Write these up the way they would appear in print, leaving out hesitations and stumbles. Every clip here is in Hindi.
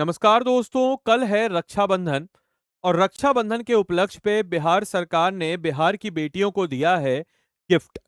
नमस्कार दोस्तों, कल है रक्षाबंधन और रक्षाबंधन के उपलक्ष्य पे बिहार सरकार ने बिहार की बेटियों को दिया है गिफ्ट।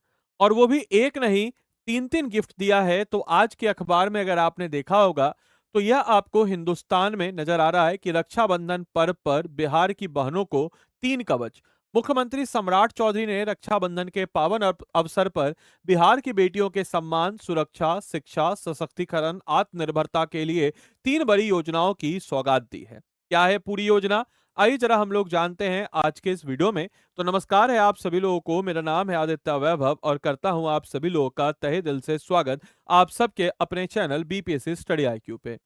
और वो भी एक नहीं, तीन तीन गिफ्ट दिया है। तो आज के अखबार में अगर आपने देखा होगा तो यह आपको हिंदुस्तान में नजर आ रहा है कि रक्षाबंधन पर्व पर बिहार की बहनों को तीन कवच। मुख्यमंत्री सम्राट चौधरी ने रक्षाबंधन के पावन अवसर पर बिहार की बेटियों के सम्मान, सुरक्षा, शिक्षा, सशक्तिकरण, आत्मनिर्भरता के लिए तीन बड़ी योजनाओं की सौगात दी है। क्या है पूरी योजना? आइए जरा हम लोग जानते हैं आज के इस वीडियो में। तो नमस्कार है आप सभी लोगों को, मेरा नाम है आदित्य वैभव और करता हूं आप सभी लोगों का तहे दिल से स्वागत आप सबके अपने चैनल बीपीएससी स्टडी आईक्यू पे।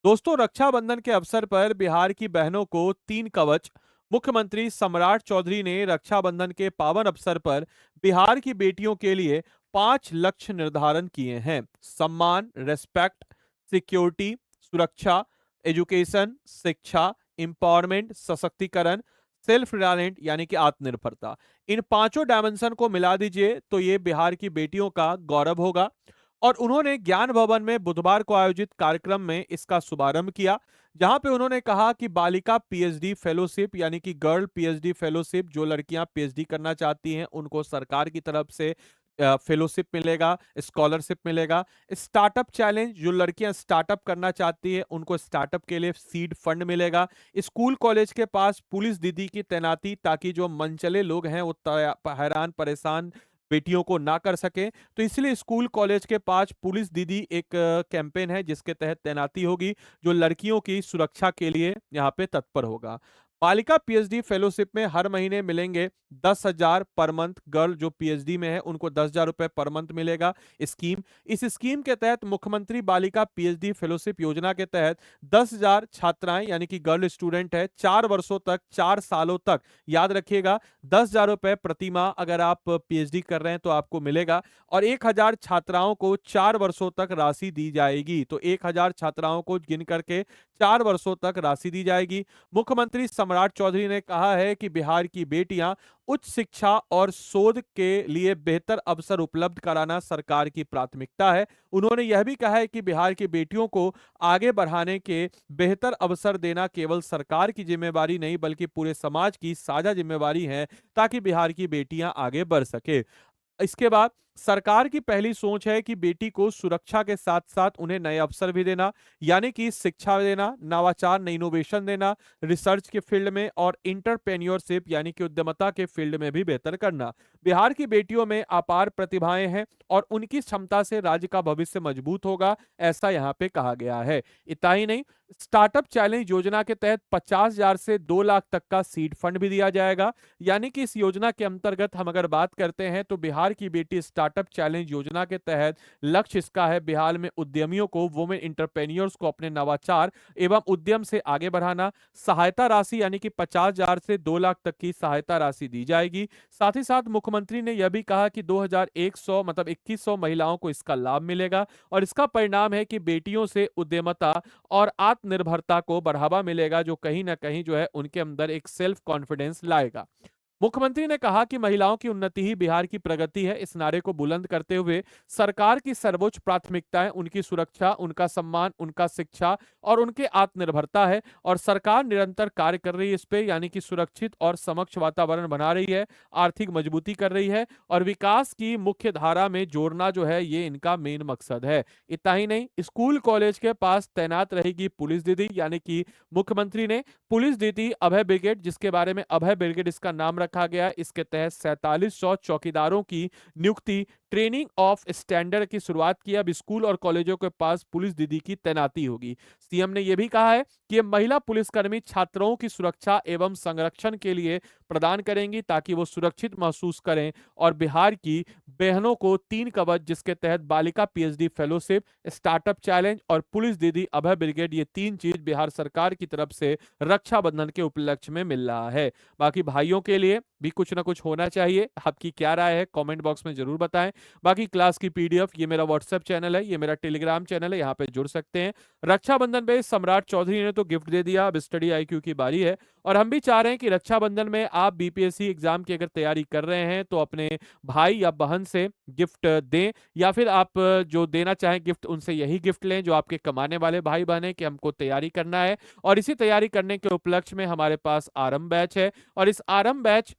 दोस्तों, रक्षाबंधन के अवसर पर बिहार की बहनों को तीन कवच। मुख्यमंत्री सम्राट चौधरी ने रक्षाबंधन के पावन अवसर पर बिहार की बेटियों के लिए 5 लक्ष्य निर्धारण किए हैं। सम्मान, रेस्पेक्ट, सिक्योरिटी, सुरक्षा, एजुकेशन, शिक्षा, एम्पावरमेंट, सशक्तिकरण, सेल्फ रिलायंट यानी कि आत्मनिर्भरता। इन पांचों डायमेंशन को मिला दीजिए तो ये बिहार की बेटियों का गौरव होगा। और उन्होंने ज्ञान भवन में बुधवार को आयोजित कार्यक्रम में इसका शुभारंभ किया, जहां पे उन्होंने कहा कि बालिका पीएचडी फेलोशिप यानी कि गर्ल पीएचडी फेलोशिप, जो लड़कियां पीएचडी करना चाहती हैं उनको सरकार की तरफ से फेलोशिप मिलेगा, स्कॉलरशिप मिलेगा। स्टार्टअप चैलेंज, जो लड़कियां स्टार्टअप करना चाहती है उनको स्टार्टअप के लिए सीड फंड मिलेगा। स्कूल कॉलेज के पास पुलिस दीदी की तैनाती, ताकि जो मनचले लोग हैं वो हैरान परेशान बेटियों को ना कर सके। तो इसलिए स्कूल कॉलेज के पास पुलिस दीदी एक कैंपेन है जिसके तहत तैनाती होगी, जो लड़कियों की सुरक्षा के लिए यहाँ पे तत्पर होगा। बालिका पीएचडी फेलोशिप में हर महीने मिलेंगे 10,000 पर मंथ। गर्ल जो पीएचडी में है उनको 10,000 रुपए पर मंथ मिलेगा। स्कीम, इस स्कीम के तहत मुख्यमंत्री बालिका पीएचडी फेलोशिप योजना के तहत 10,000 छात्राएं यानी कि गर्ल स्टूडेंट है 4 वर्षों तक, 4 सालों तक, याद रखिएगा, 10,000 रुपए प्रति माह अगर आप पीएचडी कर रहे हैं तो आपको मिलेगा। और 1,000 छात्राओं को 4 वर्षों तक राशि दी जाएगी। तो 1,000 छात्राओं को गिन करके 4 वर्षों तक राशि दी जाएगी। मुख्यमंत्री सम्राट चौधरी ने कहा है कि बिहार की बेटियां उच्च शिक्षा और शोध के लिए बेहतर अवसर उपलब्ध कराना सरकार की प्राथमिकता है। उन्होंने यह भी कहा है कि बिहार की बेटियों को आगे बढ़ाने के बेहतर अवसर देना केवल सरकार की जिम्मेवारी नहीं बल्कि पूरे समाज की साझा जिम्मेवारी है, ताकि बिहार की बेटियां आगे बढ़ सके। इसके बाद सरकार की पहली सोच है कि बेटी को सुरक्षा के साथ साथ उन्हें नए अवसर भी देना, यानी कि शिक्षा देना, नवाचार, नई इनोवेशन देना, रिसर्च के फील्ड में और इंटरप्रेन्योरशिप यानी कि उद्यमता के फील्ड में भी बेहतर करना। बिहार की बेटियों में अपार प्रतिभाएं हैं और उनकी क्षमता से राज्य का भविष्य मजबूत होगा, ऐसा यहाँ पे कहा गया है। इतना ही नहीं, स्टार्टअप चैलेंज योजना के तहत 50,000 से 2 लाख तक का सीड फंड भी दिया जाएगा। यानी कि इस योजना के अंतर्गत हम अगर बात करते हैं तो बिहार की बेटी स्टार्टअप चैलेंज योजना के तहत लक्ष्य इसका है बिहार में उद्यमियों को, वुमेन इंटरप्रेन्योर्स को अपने नवाचार एवं उद्यम से आगे बढ़ाना। सहायता राशि यानी कि 50,000 से 2 लाख तक की सहायता राशि दी जाएगी। साथ ही साथ मुख्यमंत्री ने यह भी कहा कि 2,100 मतलब 2,100 महिलाओं को इसका लाभ मिलेगा और इसका परिणाम है कि बेटियों से उद्यमता और आत्मनिर्भरता को बढ़ावा मिलेगा, जो कहीं ना कहीं जो है उनके अंदर एक सेल्फ कॉन्फिडेंस लाएगा। मुख्यमंत्री ने कहा कि महिलाओं की उन्नति ही बिहार की प्रगति है। इस नारे को बुलंद करते हुए सरकार की सर्वोच्च प्राथमिकताएं उनकी सुरक्षा, उनका सम्मान, उनका शिक्षा और उनके आत्मनिर्भरता है। और सरकार निरंतर कार्य कर रही है इस पे, यानी कि सुरक्षित और समक्ष वातावरण बना रही है, आर्थिक मजबूती कर रही है और विकास की मुख्य धारा में जोड़ना जो है ये इनका मेन मकसद है। इतना ही नहीं, स्कूल कॉलेज के पास तैनात रहेगी पुलिस दीदी, यानी कि मुख्यमंत्री ने पुलिस दीदी अभय ब्रिगेड, जिसके बारे में अभय ब्रिगेड इसका नाम रखा गया, इसके तहत 4700 चौकीदारों की नियुक्ति, ट्रेनिंग ऑफ स्टैंडर्ड की शुरुआत की। अब स्कूल और कॉलेजों के पास पुलिस दीदी की तैनाती होगी। सीएम ने यह भी कहा है कि ये महिला पुलिसकर्मी छात्राओं की सुरक्षा एवं संरक्षण के लिए प्रदान करेंगी, ताकि वो सुरक्षित महसूस करें। और बिहार की बहनों को तीन कवच, जिसके तहत बालिका पीएचडी फेलोशिप, स्टार्टअप चैलेंज और पुलिस दीदी अभय ब्रिगेड, ये तीन चीज बिहार सरकार की तरफ से रक्षाबंधन के उपलक्ष्य में मिल रहा है। बाकी भाइयों के लिए भी कुछ ना कुछ होना चाहिए। आपकी क्या राय है कमेंट बॉक्स में जरूर बताएं। बाकी क्लास की पीडीएफ, ये मेरा व्हाट्सएप चैनल है, ये मेरा टेलीग्राम चैनल है, यहाँ पे जुड़ सकते हैं। रक्षाबंधन पे सम्राट चौधरी ने तो गिफ्ट दे दिया, अब स्टडी आईक्यू की बारी है। और हम भी चाह रहे हैं कि रक्षाबंधन में आप बीपीएससी एग्जाम की अगर तैयारी कर रहे हैं तो अपने भाई या बहन से गिफ्ट दें, या फिर आप जो देना चाहें गिफ्ट उनसे यही गिफ्ट लें जो आपके कमाने वाले भाई बहन हैं, कि हमको तैयारी करना है। और इसी तैयारी करने के उपलक्ष्य में हमारे पास आरंभ बैच है, और इस आरंभ बैच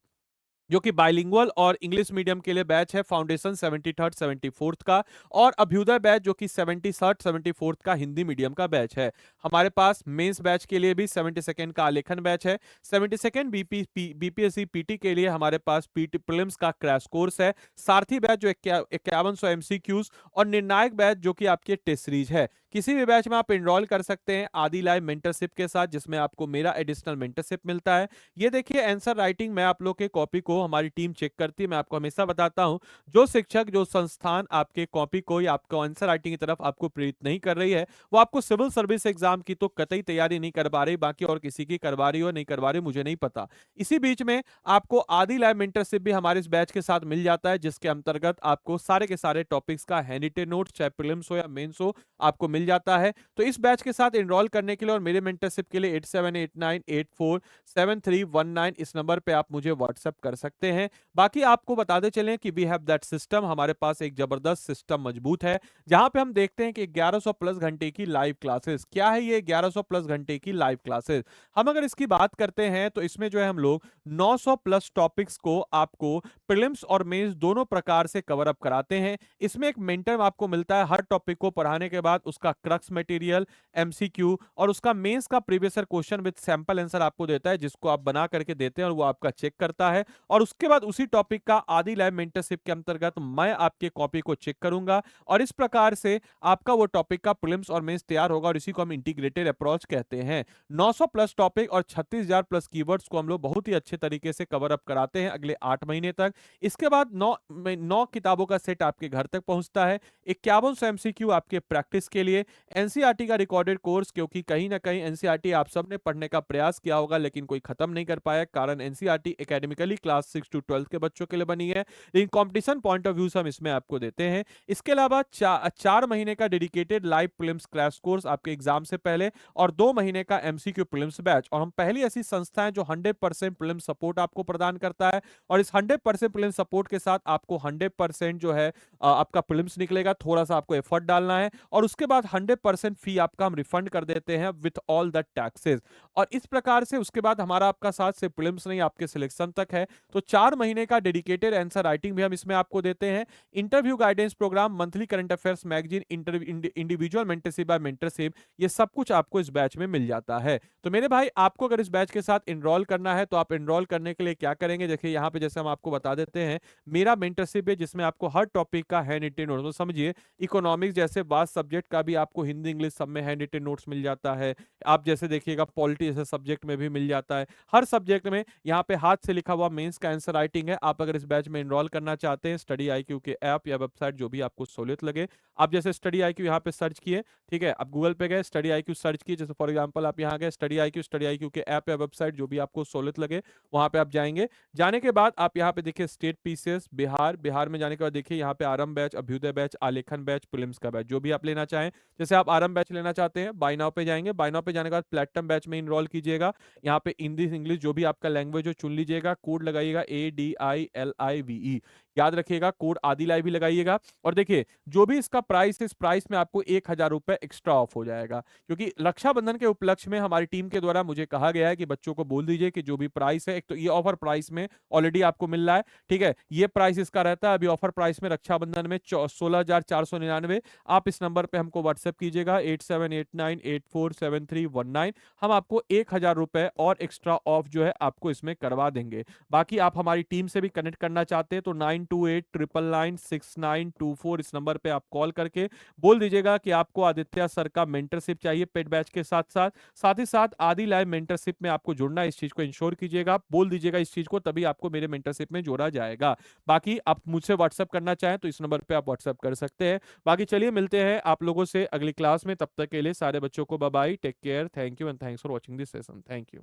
जो कि बाइलिंगुअल और इंग्लिश मीडियम के लिए बैच है, फाउंडेशन 73rd 74th का, और अभ्युदय बैच जो कि 73rd 74th का हिंदी मीडियम का बैच है। हमारे पास मेंस बैच के लिए भी 72nd का आलेखन बैच है। 72nd बीपीएससी पीटी के लिए हमारे पास पीटी प्रीलिम्स का क्रैश कोर्स है। सारथी बैच जो 5100 एमसीक्यूज, और निर्णायक बैच जो कि आपके टेस्ट सीरीज है। किसी भी बैच में आप एनरोल कर सकते हैं आदि लाइव मेंटरशिप के साथ, जिसमें आपको मेरा एडिशनल मेंटरशिप मिलता है। ये देखिए आंसर राइटिंग मैं आप लोग के कॉपी को हमारी टीम चेक करती है। मैं आपको हमेशा बताता हूं, जो शिक्षक जो संस्थान आपके कॉपी को या आपको आंसर राइटिंग की तरफ आपको प्रेरित नहीं कर रही है, वो आपको सिविल सर्विस एग्जाम की तो कतई तैयारी नहीं करवा रही, बाकी और किसी की करवा रही हो नहीं करवा रही मुझे नहीं पता। इसी बीच में आपको आदि लाइव मेंटरशिप भी हमारे इस बैच के साथ मिल जाता है, जिसके अंतर्गत आपको सारे के सारे टॉपिक्स का हैंड नोट, चाहे प्रीलिम्स हो या मेंस हो, आपको मिल जाता है। तो इस बैच के साथ एनरोल करने के लिए और मेरे मेंटरशिप के लिए 8789847319 इस नंबर पे आप मुझे व्हाट्सएप कर सकते हैं। बाकी आपको बताते चलें कि वी हैव दैट सिस्टम, हमारे पास एक जबरदस्त सिस्टम मजबूत है, जहां पे हम देखते हैं कि 1100 प्लस घंटे की लाइव क्लासेस। क्या है ये 1100 प्लस घंटे की लाइव क्लासेस? हम अगर इसकी बात करते हैं तो इसमें जो है हम लोग 900 प्लस टॉपिक्स को आपको प्रीलिम्स और मेंस दोनों प्रकार से कवर अप कराते हैं। इसमें एक मेंटर आपको मिलता है हर टॉपिक को पढ़ाने के बाद, उसका क्रक्स मटेरियल, एमसीक्यू और उसका मेंस का previous year question with sample answer आपको देता है, जिसको आप बना करके देते हैं और वो आपका चेक करता है। और उसके बाद उसी टॉपिक का आदि लाइव मेंटरशिप के अंतर्गत मैं आपके कॉपी को चेक करूंगा, और इस प्रकार से आपका वो टॉपिक का प्रीलिम्स और मेंस तैयार होगा, और इसी को हम इंटीग्रेटेड अप्रोच कहते हैं। 900 प्लस टॉपिक और 36,000 प्लस कीवर्ड्स को हम लोग बहुत ही अच्छे तरीके से कवर अप कराते हैं अगले 8 महीने तक। इसके बाद 9 किताबों का सेट आपके घर तक पहुंचता है। 5100 एमसीक्यू आपके प्रैक्टिस के लिए, एनसीईआरटी का रिकॉर्डेड कोर्स, क्योंकि कहीं ना कहीं एनसीईआरटी आप सबने पढ़ने का प्रयास किया होगा लेकिन कोई खत्म नहीं कर पाया, कारण एनसीईआरटी एकेडमिकली क्लास 6 to 12 के बच्चों के लिए बनी है, लेकिन कंपटीशन पॉइंट ऑफ व्यू से हम इसमें आपको देते हैं। इसके अलावा 4 महीने का dedicated live prelims crash course आपके एग्जाम से पहले, और 2 महीने का एमसीक्यू प्रीलिम्स बैच। और हम पहली ऐसी संस्था है जो 100% प्रीलिम्स सपोर्ट आपको प्रदान करता है, और इस 100% प्रीलिम्स सपोर्ट के साथ आपको 100% जो है आपका प्रीलिम्स निकलेगा, थोड़ा सा आपको एफर्ट डालना है, और उसके बाद 100% फी आपका हम रिफंड कर देते हैं विथ ऑल द टैक्सेस। और इस प्रकार से उसके बाद हमारा आपका साथ से प्रीलिम्स नहीं आपके सिलेक्शन तक है। तो 4 महीने का डेडिकेटेड आंसर राइटिंग भी हम इसमें आपको देते हैं, interview guidance programme, monthly current affairs magazine, individual mentorship by mentorship, ये सब कुछ आपको इस बैच में मिल जाता है। तो मेरे भाई आपको अगर इस बैच के साथ एनरोल करना है तो आप एनरोल करने के लिए क्या करेंगे, देखिए यहाँ पे जैसे हम आपको बता देते हैं, मेरा मेंटरशिप है जिसमें आपको हर टॉपिक का हैंड रिटन नोट, तो समझिए इकोनॉमिक्स जैसे वास्ट सब्जेक्ट का भी आपको हिंदी इंग्लिश सब में हैंड रिटन नोट्स मिल जाता है। आप जैसे देखिएगा पॉलिटी जैसे सब्जेक्ट में भी मिल जाता है, हर सब्जेक्ट में यहाँ पे हाथ से लिखा हुआ मेंस का आंसर राइटिंग है। आप अगर इस बैच में एनरोल करना चाहते हैं, स्टडी आईक्यू के ऐप या वेबसाइट जो भी आपको सहूलियत लगे, आप जैसे स्टडी आईक्यू यहाँ पे सर्च किए, ठीक है, आप गूगल पे गए, स्टडी आईक्यू सर्च किए, जैसे फॉर एग्जांपल आप यहाँ गए स्टडी आईक्यू के ऐप या वेबसाइट जो भी आपको सहूलियत लगे वहां पे आप जाएंगे। जाने के बाद आप यहाँ पे देखिए स्टेट पीसीएस बिहार, बिहार में जाने के बाद देखिए यहाँ पे आरंभ बैच, अभ्युदय बैच, आलेखन बैच, प्रीलिम्स का बैच, जो भी आप लेना चाहें। जैसे आप आरंभ बैच लेना चाहते हैं, बाय नाउ पे जाएंगे, बाय नाउ पे जाने के बाद प्लेटिनम बैच में इनरोल कीजिएगा। यहाँ पे हिंदी इंग्लिश जो भी आपका लैंग्वेज हो चुन लीजिएगा, कोड लगाइएगा ADILIVE, याद रखिएगा कोड आदि लाइव भी लगाइएगा। और देखिए जो भी इसका प्राइस है, इस प्राइस में आपको 1000 रुपए एक्स्ट्रा ऑफ हो जाएगा, क्योंकि रक्षाबंधन के उपलक्ष्य में हमारी टीम के द्वारा मुझे कहा गया है कि बच्चों को बोल दीजिए कि जो भी प्राइस है, एक तो ये ऑफर प्राइस में ऑलरेडी आपको मिल रहा है, ठीक है, ये प्राइस इसका रहता है अभी ऑफर प्राइस में रक्षाबंधन में 16,499। आप इस नंबर पे हमको व्हाट्सएप कीजिएगा 8789847319, हम आपको 1000 रुपए और एक्स्ट्रा ऑफ जो है आपको इसमें करवा देंगे। बाकी आप हमारी टीम से भी कनेक्ट करना चाहते हैं तो 9289996924 इस नंबर पे आप कॉल करके बोल दीजिएगा कि आपको आदित्य सर का मेंटरशिप चाहिए पेड बैच के साथ साथ, साथ ही साथ आदि लाइव मेंटरशिप में आपको जुड़ना है, इस चीज को इंश्योर कीजिएगा, बोल दीजिएगा इस चीज को, तभी आपको मेरे मेंटरशिप में जोड़ा जाएगा। बाकी आप मुझसे व्हाट्सएप करना चाहें तो इस नंबर पे आप व्हाट्सएप कर सकते हैं। बाकी चलिए मिलते हैं आप लोगों से अगली क्लास में, तब तक के लिए सारे बच्चों को bye bye, take care, thank you and thanks for watching this session, thank you.